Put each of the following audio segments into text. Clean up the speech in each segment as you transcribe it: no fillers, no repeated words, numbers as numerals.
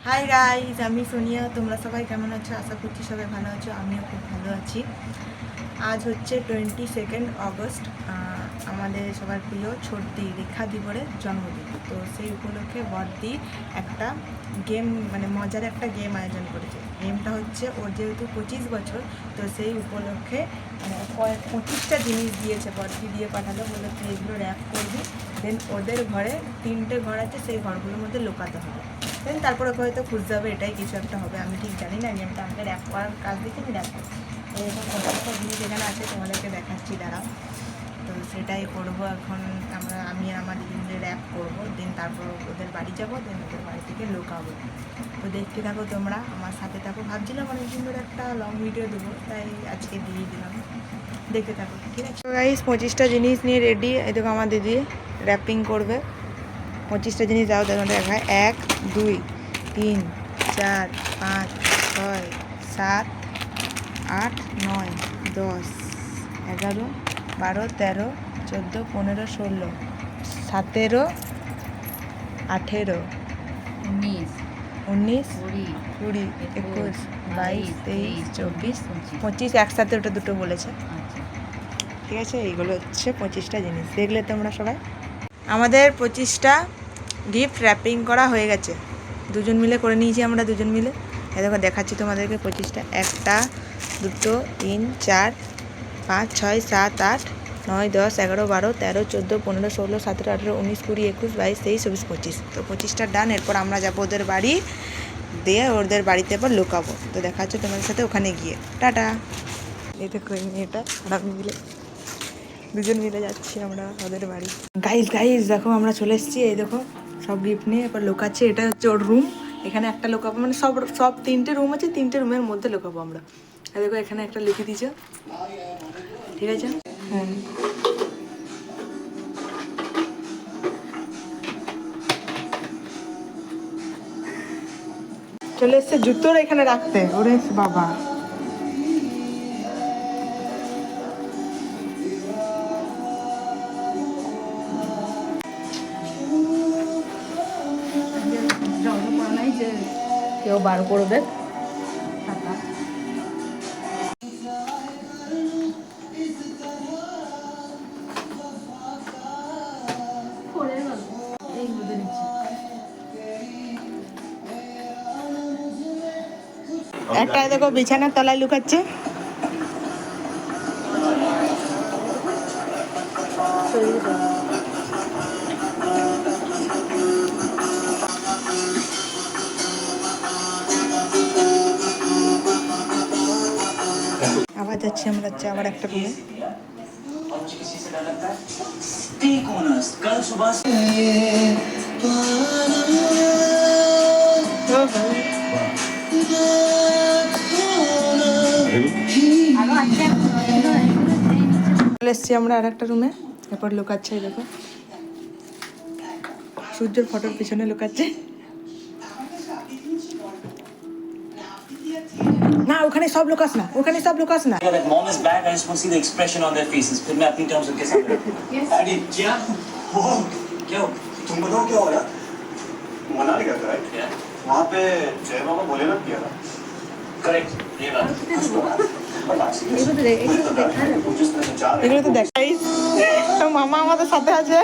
Hi guys, আমি সোনিয়া। তোমরা সবাই কেমন আছো? আশা করছি সবাই ভালো আছো। আমিও খুব ভালো আছি। আজ হচ্ছে 22 অগস্ট, আমাদের সবার প্রিয় ছোটদি রেখা দিবরের জন্মদিন। তো সেই উপলক্ষে বড়দি একটা গেম, মানে মজার একটা গেম আয়োজন করেছে। গেমটা হচ্ছে, ওর যেহেতু 25 বছর, তো সেই উপলক্ষে 25টা জিনিস দিয়েছে। বড়দি দিয়ে পাঠালো, বলে তুই এগুলো র্যাপ করবি, দেন ওদের ঘরে 3টে ঘর আছে, সেই ঘরগুলোর মধ্যে লুকাতে হবে। দেন তারপরে হয়তো খুঁজতে হবে, এটাই কিছু একটা হবে। আমি ঠিক জানি না, গেমটা আমাকে র্যাপ করার কাজ দিচ্ছে, আমি র্যাপ করছি। এরকম কতটা জিনিস এখানে আছে, তোমাদেরকে দেখাচ্ছি, দাঁড়াও। তো সেটাই করবো এখন। আমি আর আমার দিদি মিলে র্যাপ করবো, দেন তারপর ওদের বাড়ি যাবো, দেন ওদের বাড়ি থেকে লুকাবো। তো দেখতে থাকো তোমরা, আমার সাথে থাকো। ভাবছিলাম অনেকদিন ধরে একটা লং ভিডিও দেবো, তাই আজকে দিয়ে দিলাম। দেখতে থাকো, ঠিক আছে গাইস? 25টা জিনিস নিয়ে রেডি। এই দেখো আমার দিদি র্যাপিং করবে। 25টা জিনিস দাও, দেখো দেখায় 1 2 3 4 5 6 7 8 9 10 11 12 13 14 15 16 17 18 19 20 21 22 23 24 25 একসাথে ওটা দুটো বলেছে। ঠিক আছে, এইগুলো হচ্ছে 25টা জিনিস। দেখলে তোমরা সবাই? আমাদের 25টা গিফট র্যাপিং করা হয়ে গেছে, দুজন মিলে করে নিয়েছি আমরা, দুজন মিলে। এই দেখো দেখাচ্ছি তোমাদেরকে 25টা। 1 2 3 4 5 6 7 8 9 10 11 12 13 14 15 16 17 18 19 20 21 22 23 24 25। তো 25টা ডান। এরপর আমরা যাবো ওদের বাড়ি, দিয়ে ওদের বাড়িতে এবার লুকাবো। তো দেখা হচ্ছে তোমাদের সাথে ওখানে গিয়ে। টাটা। এই দেখো এই মেয়েটা আর আমি মিলে, দুজন মিলে যাচ্ছি আমরা ওদের বাড়ি। গাইজ গাইজ দেখো, আমরা চলে এসেছি। এই দেখো সব গিফট নিয়ে এবার লোকাচ্ছে। এটা হচ্ছে ওর রুম। এখানে একটা লোকাবো, মানে সব সব 3টে রুম আছে, 3টে রুমের মধ্যে লোকাবো আমরা। আর দেখো এখানে একটা লিখে দিয়েছে, ঠিক আছে? হ্যাঁ, চলে এসছে জুতোর এখানে রাখতে। ওরে বাবা, কেউ বার করবে। একটা দেখো বিছানার তলায় লুকাচ্ছে। আবার যাচ্ছি আমরা, হচ্ছে আবার একটা রুমে। চলে এসছি আমরা আর একটা রুমে। এরপর লুকাচ্ছে, এই দেখো সূর্যের ফটোর পিছনে লুকাচ্ছে। না, ওখানে সব লুকাস না, ওখানে সব লুকাস না। That mom is back. I just want to see the expression on their faces. फिर मैं अपनी terms उनके साथ Yes. Daddy, क्या? Mom, क्या? तुम बताओ क्या हो रहा है? मनाली गया था राइट? Yeah. वहाँ पे जय बाबा भोलेनाथ किया था। Correct. ये बात. But actually, वो जिस तरह से जा रहे এগুলো তো দেখাই। মামা আমাদের সাথে আছে।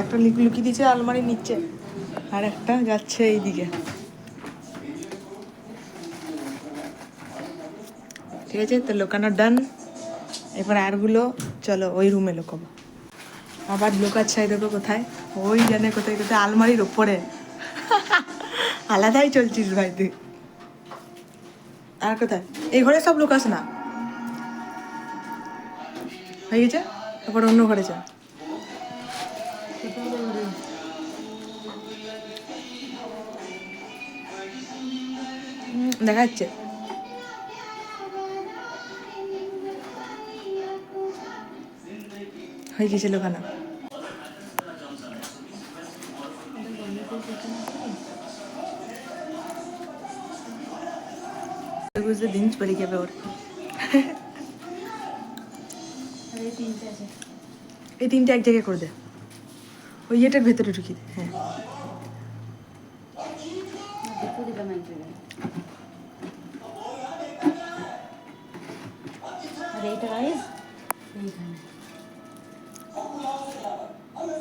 একটা লুকিয়ে দিয়েছে আলমারির নিচে, আর একটা যাচ্ছে এইদিকে। ঠিক আছে, তো লুকানো ডান। এবার আরগুলো চলো ওই রুমে লুকাবো। আবার লুকাচ্ছে, এই দেখো কোথায়, ওই জানে কোথায় কোথায়, আলমারির ওপরে। আলাদাই চলছিস ভাই তুই। আর কোথায়? এই ঘরে সব লুকাস না, হয়ে গেছে। তারপর অন্য ঘরে যা। দেখা যাচ্ছে। হয়ে গেছে লুকানো। বুঝতে দিন পড়ে যাবে ওর। এই তিনটে এক জায়গায় করে দে, ওই ইয়েটার ভেতরে ঢুকিয়ে দে। হ্যাঁ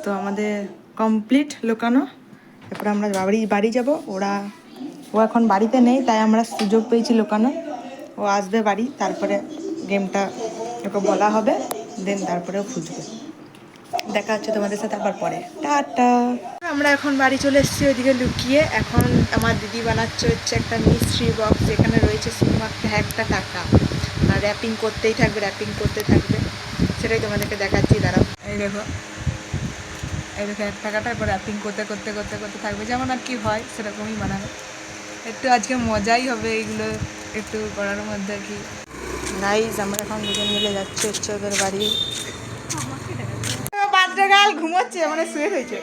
তো আমাদের কমপ্লিট লোকানো। এরপর আমরা বাড়ি যাব। ও এখন বাড়িতে নেই, তাই আমরা সুযোগ পেয়েছি লোকানো। ও আসবে বাড়ি, তারপরে গেমটা ওকে বলা হবে, দেন তারপরে ও খুঁজবে। দেখা হচ্ছে তোমাদের সাথে আবার পরে। টাটা। আমরা এখন বাড়ি চলে এসেছি ওইদিকে লুকিয়ে। এখন আমার দিদি বানাচ্ছে হচ্ছে একটা মিস্ট্রি বক্স, যেখানে রয়েছে শুধুমাত্র একটা টাকা, আর র্যাপিং করতেই থাকবে, সেটাই তোমাদেরকে দেখাচ্ছি, দাঁড়াও। এই দেখো এক টাকাটা এরপর র্যাপিং করতে থাকবে, যেমন আর কি হয় সেরকমই বানাবে। একটু আজকে মজাই হবে এইগুলো একটু করার মধ্যে আর কি। গাইজ আমরা এখন দুজন মিলে যাচ্ছি হচ্ছে ওদের বাড়ি। বাচ্চা গাল ঘুমোচ্ছে, মানে শুয়ে হয়েছে।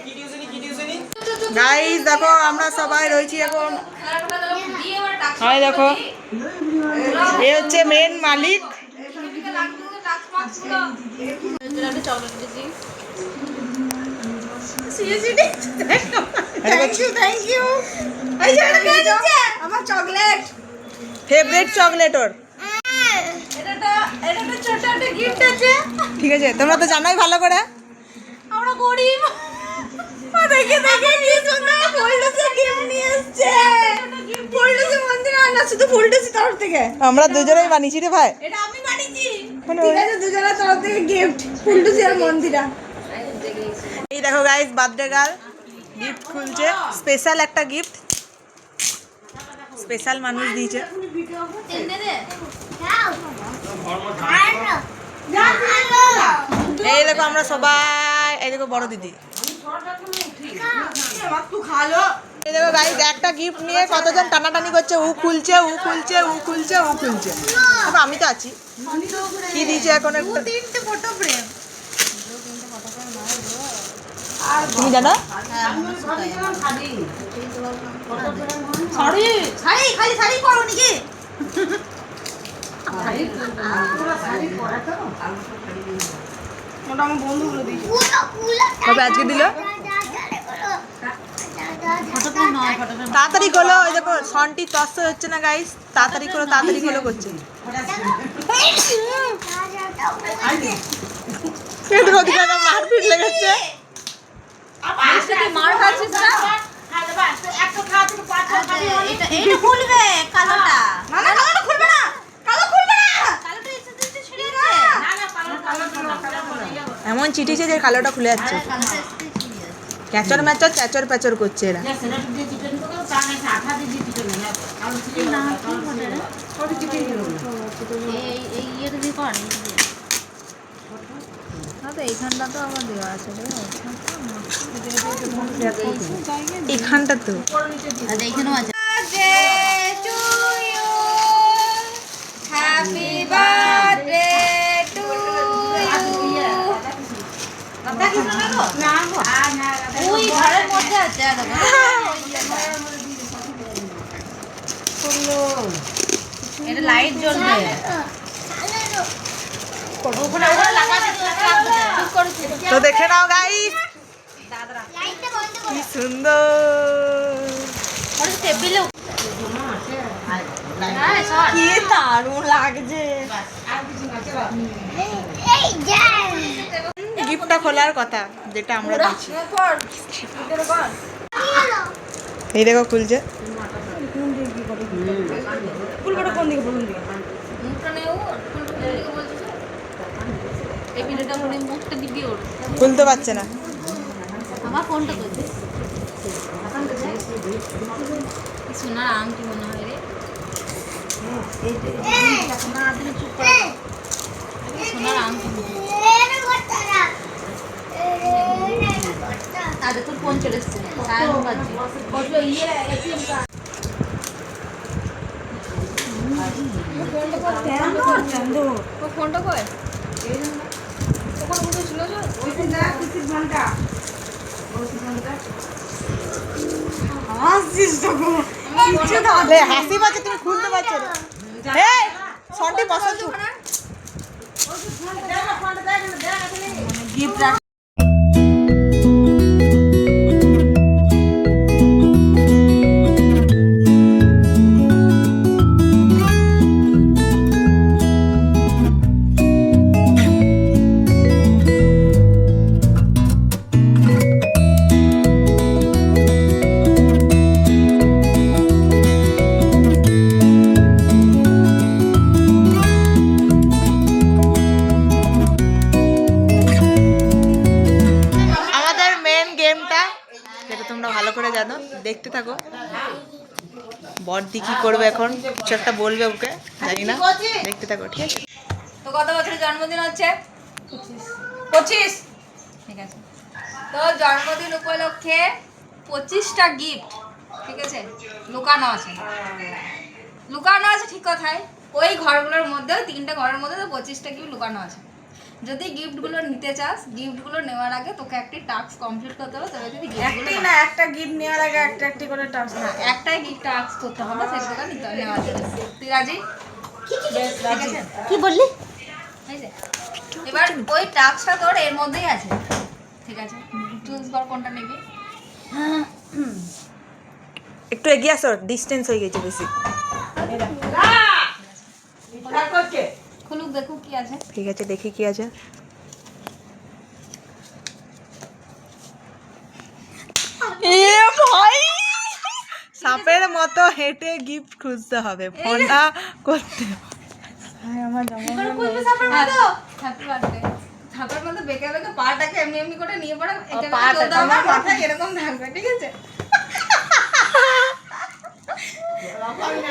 গাইজ দেখো আমরা সবাই রয়েছি এখন। হয় দেখো, এ হচ্ছে মেন মালিক। আমার চকলেট ফেভারিট চকলেট ওর। এটা ছোট একটা গিফট আছে। ঠিক আছে, তোমরা তো জানোই ভালো করে আমরা গরিব। দেখে কি সুন্দর ফুলটুসি গিফট নিয়ে এসেছে। ফুলটুসি মন্দির না, শুধু ফুলটুসি তরফ থেকে। আমরা দুজনেই বানিয়েছি রে ভাই। এটা আমি বানিয়েছি। ঠিক আছে, দুজনের তরফ থেকে গিফট ফুলটুসি আর মন্দিরা। এই দেখো গাইস, বার্থডে গার্ল গিফট খুলছে। স্পেশাল একটা গিফট, স্পেশাল মানুষ দিয়েছে। এই দেখো আমরা সবাই, এই দেখো বড় দিদি, এই দেখো গাইস একটা গিফট নিয়ে কতজন টানাটানি করছে। ও খুলছে। তবে আমি তো আছি। কি দিয়েছে এখন? একটা তিনটে ফটো ফ্রেম। তুমি জানো? শাড়ি খালি শাড়ি পরো নাকি? ওটা আমার বন্ধুগুলো দিয়েছে। কবে আজকে দিল? তাড়াতাড়ি খোলো। ওই দেখো সনটি তস্ত হচ্ছে না গাইস, তাড়াতাড়ি খোলো করছে। ওদিকে মারপিট লেগেছে। মার খাচ্ছিস না? এটা খুলবে কালোটা। না কালোটা খুলবে না। কালোটা এসে ছিড়ে গেছে। এমন চিটিছে যে কালোটা খুলে যাচ্ছে। ক্যাচর ম্যাচর চ্যাচর প্যাচর করছে এরা। এইখানটা তো আমার দেওয়া আছে রে। এখানটা তো এইখানেও আছে। Happy birthday to you. ওই ঘরের মধ্যে আছে। এটা লাইট জ্বলবে। তো দেখে নাও গাইস, কি সুন্দর। কি দারুণ লাগছে। গিফটটা খোলার কথা যেটা আমরা দিচ্ছি। এই দেখো খুলছে। খুলতে পারছে না। আমার ফোনটা করছে। সোনার আংটি মনে হয় রে। সোনার আংটি তাদের তোর ফোন চলে এসছে। ফোনটা কয় ওখানে ছিল করছিস তো গো? কিচ্ছু লে, হাসি পাচ্ছে তুমি খুলতে পারছো না। এই সন্টি বসো চুপ। গিফট আমাদের মেন গেমটা যেটা তোমরা ভালো করে জানো, দেখতে থাকো। বড়দি কি করবে এখন, কিছু একটা বলবে ওকে, জানি না, দেখতে থাকো, ঠিক আছে? তো কত বছরের জন্মদিন হচ্ছে? 25। ঠিক আছে, তো জন্মদিন উপলক্ষে 25টা গিফট, ঠিক আছে, লুকানো আছে। লুকানো আছে ঠিক কথাই, ওই ঘরগুলোর মধ্যে, 3টে ঘরের মধ্যে তো 25টা গিফট লুকানো আছে। যদি গিফটগুলো নিতে চাস, গিফটগুলো নেওয়ার আগে তোকে একটি টাস্ক কমপ্লিট করতে হবে, তবে যদি গিফটগুলো না, একটা গিফট নেওয়ার আগে একটা করে টাস্ক। না, একটাই গিফট টাস্ক করতে হবে, সেটা তোকে নিতে নেওয়ার জন্য। তুই রাজি? বেশ, রাজি। কি বললি? এই যে, এবার ওই টাস্কটা তোর এর মধ্যেই আছে, ঠিক আছে? চুজ কর কোনটা নিবি। একটু এগিয়ে আসো, ডিস্টেন্স হয়ে গেছে বেশি। খুলুক, দেখুক কি আছে। ঠিক আছে, দেখি কি আছে। এ ভাই, সাপের মতো হেঁটে গিফট খুঁজতে হবে, ফোনটা করতে হবে। Happy birthday. ছাপার মধ্যে বেঁকে বেঁকে পাটাকে এমনি এমনি করে নিয়ে পড়া, এটা পাটা, চলতে হবে, মাথায় এরকম থাকবে, ঠিক আছে?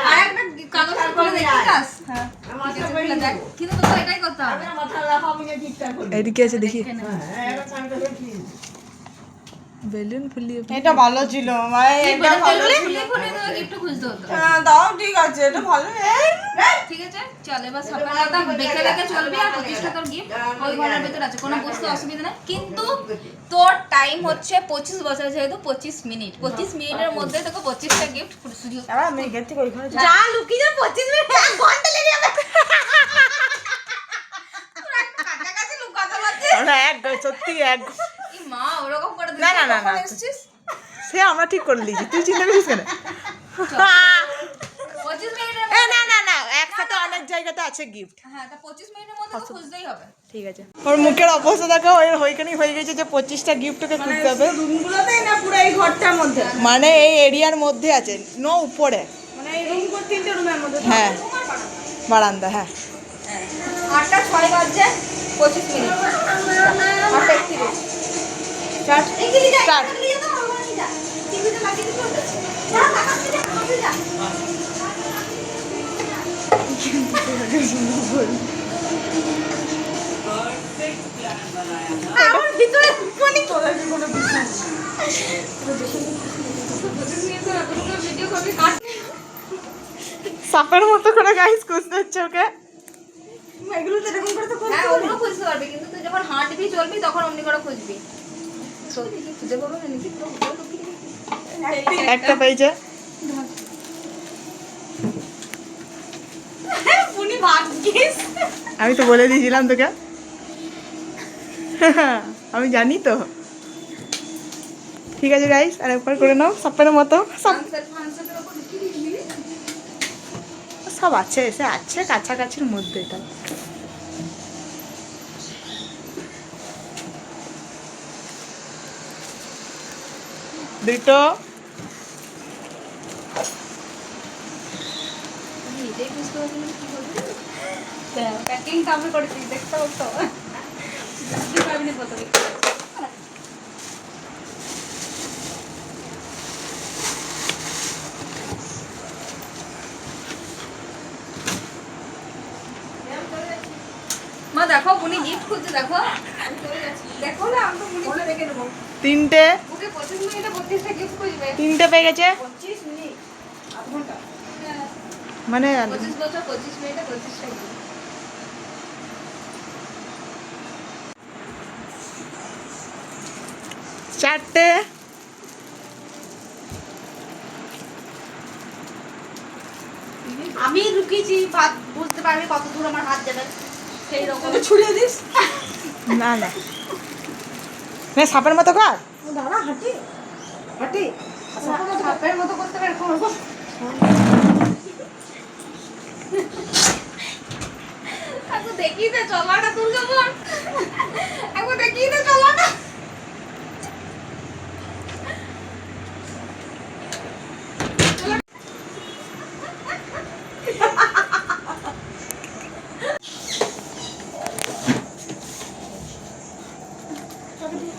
আর একটা কাগজ করে দেখতে চাস? হ্যাঁ, ঠিক আছে, খুলে দেখ। কিন্তু তোকে এটাই করতে হবে। এদিকে আছে, দেখি। বেলুন ফুলিয়ে এটা ভালো ছিল এটা ফুলিয়ে ফুলিয়ে তোকে গিফট খুঁজতে হতো। দাও, ঠিক আছে, এটা ভালো। ঠিক আছে, চল এবার ছাপার মধ্যে বেঁকে বেঁকে চলবি, আর 25টা তোর গিফট ওই ঘরের ভিতরে আছে, কোনো বুঝতে অসুবিধা নেই। কিন্তু তোর টাইম হচ্ছে 25 বছর, যেহেতু 25 মিনিট, 25 মিনিটের মধ্যে তোকে 25টা গিফট শুধু আমি এখান থেকে ওইখানে যা লুকিয়ে যা, 25 মিনিট, 1 ঘন্টা লেগে যাবে। তোর একটা কাছাকাছি লুকাতে পারছিস? সত্যি এক ই মা, ওরকম করে না, না, না, কখন না। এসেছিস? সে আমরা ঠিক করে দিয়েছি, তুই চিন্তা করিস কেন? 25 মিনিটের এ না না না, একসাথে অনেক জায়গাতে আছে গিফট। হ্যাঁ, তা 25 মিনিটের মধ্যে তো খুঁজতেই হবে। ঠিক আছে, ওর মুখের অবস্থা দেখো, ওই হইখানেই হয়ে গেছে যে 25টা গিফটকে খুঁজতে হবে। রুমগুলোতেই না পুরো এই ঘরটার মধ্যে, মানে এই এরিয়ার মধ্যে আছে, নো উপরে। মানে এই রুম করে 3টে রুমের মধ্যে। হ্যাঁ, বারান্দা, হ্যাঁ। 8টা 6 বাজছে, 25 মিনিট, 8:31। Start start. সাপের মতো করে গাইস খুঁজতে হচ্ছে ওকে। এগুলো তো এরকম করে তো হ্যাঁ, ওগুলো খুঁজতে পারবি, কিন্তু তুই যখন হাঁটবি চলবি তখন অমনি করে খুঁজবি। সত্যি কি খুঁজে পাবো না নিজে তো? একটা পেয়েছে। উনি ভাগ্যিস। আমি তো বলে দিয়েছিলাম তোকে, আমি জানি তো। ঠিক আছে গাইস, আর একবার করে নাও সাপের মতো। ফানসেটের উপর লিখে দিবি। সব আছে, এসে আছে কাছাকাছির মধ্যে। এটা দুটো নিজেই বুঝতে পারছি না কি বলবি। প্যাকিং কামে করেছি, দেখতে পারতো বুঝতে পারবি না কত দেখতে পাচ্ছি। মা দেখো, উনি গিফট খুঁজছে, দেখো দেখো না, আমি তো উনি রেখে দেবো। তিনটে ওকে 25 মিনিটে 25টা গিফট খুঁজবে। তিনটে পেয়ে গেছে। 25 মিনিট, আধ ঘন্টা। মানে 25 বছর 25 মিনিটে 25টা গিফট। চারটে আমি লুকিয়েছি ভাত বুঝতে পারবি কত দূর আমার হাত যাবে সেই রকম ছুড়িয়ে দিস। না না না সাপের মতো কর। দাঁড়া হাঁটি হাঁটি সাপের মতো করতে পারে করবো একবার দেখিয়ে দে চলাটা দুর্গাপুর একবার দেখিয়ে দে চলাটা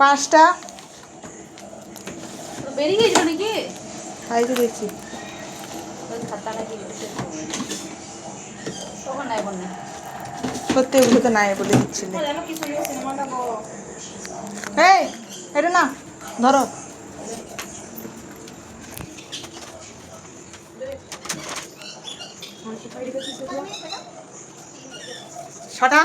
পাঁচটা বেরিয়ে গেছিল নাকি খাইতে দেখছি। খাতা নাকি তখন নাই বন্যা সত্যি ওগুলো তো নাই বলে দিচ্ছিলে। জানো কি সুন্দর সিনেমাটা গো। এই এটা না ধরো। ছটা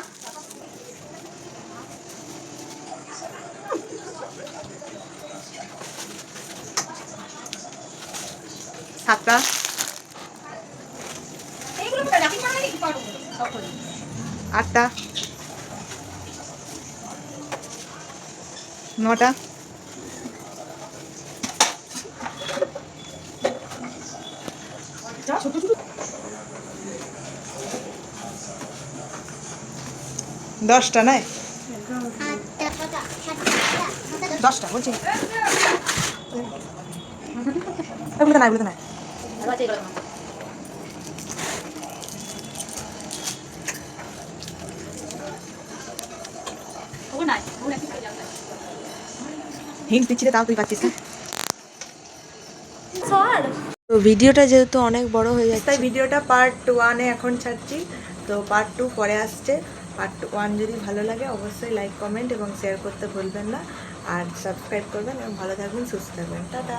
সাতটা এইগুলো করে রাখি মানে কি পারবো সব করে আটটা নটা দশটা নয় দশটা বলছি এগুলো তো নাই এগুলো তো নাই ভালো আছে এগুলো ও নাই ও নাকি খাই যাবে হিন্ট দিচ্ছি রে, তাও তুই পাচ্ছিস না। স্যার তো ভিডিওটা যেহেতু অনেক বড় হয়ে যাচ্ছে তাই ভিডিওটা পার্ট 1-এ এখন ছাড়ছি। তো পার্ট 2 পরে আসছে। পার্ট 1 যদি ভালো লাগে অবশ্যই লাইক কমেন্ট এবং শেয়ার করতে ভুলবেন না, আর সাবস্ক্রাইব করবেন এবং ভালো থাকবেন সুস্থ থাকবেন। টাটা।